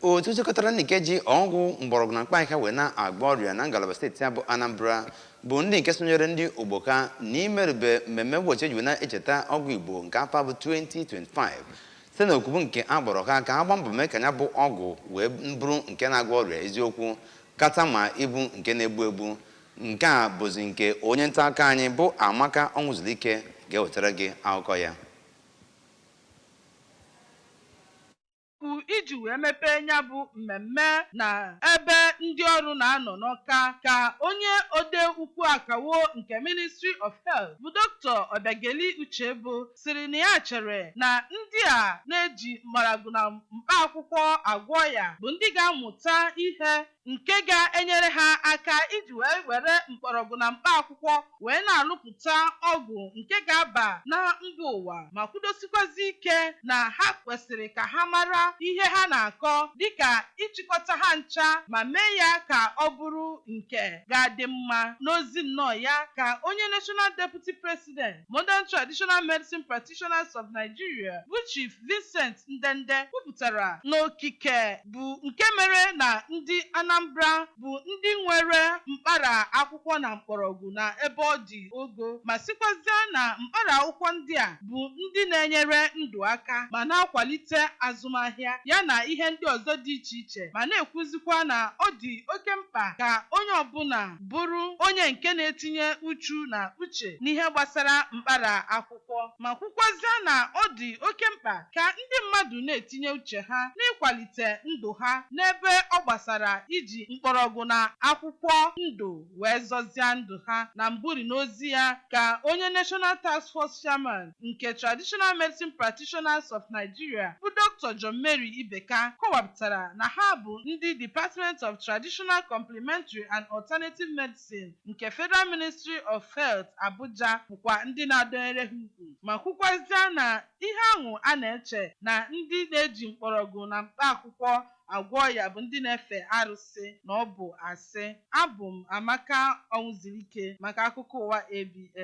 otu chịkọtara nke ji ọgwụ mgbọrọgwụ na mkpaaka wee na-agba ọrịa na ngalaba steeti abụ Anambra bụ ndị nke sonyere ndị ogboka n'imerube mmemme ụbọchị eji wee na-echeta ọgwụ Igbo nke afọ bụ 2025 site na okwubu nke agbọrọ ha ka ha gbaa mbọ mee ka ya bụ ọgwụ wee bụrụ nke na-agwọ ọrịa eziokwu kata ma ibu nke na-egbu egbu. Nke a bụzi nke onye nta aka anyị bụ Amaka Ọnwụzulike ga-ewetara gị akụkọ ya. Iji wee mepee ya bụ mmemme na ebe ndị ọrụ na-anọ n'Ọka ka onye ode ukwu akawo nke Ministry of Health bụ Dr. Obiageli Uchebo siri na ya chere na ndị a na-eji mgbọrọgwụ na mkpa akwụkwọ agwọ ya bụ ndị ga-amụta ihe nke ga-enyere ha aka iji wee were mgbọrọgwụ na mkpa akwụkwọ wee na-alụpụta ọgwụ nke ga-aba na mba ụwa ma kwudosikwazi ike na ha kwesịrị ka ha mara ihe ha na-akọ dịka ịchịkọta ha ncha ma mee ya ka ọ bụrụ nke ga-adị mma. N'ozi nnọọ ya ka onye National Deputy President Modern Traditional Medicine Practitioners of Nigeria bụ Chief Vincent Ndende kwupụtara n'okike bụ nke mere na ndị Anambra bụ ndị nwere mkpara akwụkwọ na mgbọrọgwụ na ebe ọ dị ogo ma sikwazịa na mkpara akwụkwọ ndị a bụ ndị na-enyere ndụ aka ma na-akwalite azụmahịa ya na ihe ndị ọzọ dị iche iche ma na-ekwuzikwa na ọ dị oke mkpa ka onye ọbụla bụrụ onye nke na-etinye uchu na uche n'ihe gbasara mkpara akwụkwọ ma kwukwazịa na ọ dị oke mkpa ka ndị mmadụ na-etinye uche ha n'ịkwalite ndụ ha n'ebe ọ gbasara iji mgbọrọgwụ na akwụkwọ ndụ wee zọzie ndụ ha. Na mburi n'ozi ya ka onye National Task Force Chairman nke Traditional Medicine Practitioners of Nigeria bụ Dr. John Mary Ibeka kọwapụtara na ha bụ ndị Department of Traditional Complementary and Alternative Medicine nke Federal Ministry of Health Abuja bụkwa ndị na-adọnyere ha ukwu ma kwukwazịa na ihe ahụ a na-eche na ndị na-eji mgbọrọgwụ na mkpa akwụkwọ agwọ ya bụ ndị na-efe arụsị na ọ bụ asị. Abụ m Amaka Ọnwụzulike maka akụkọ ụwa ABS.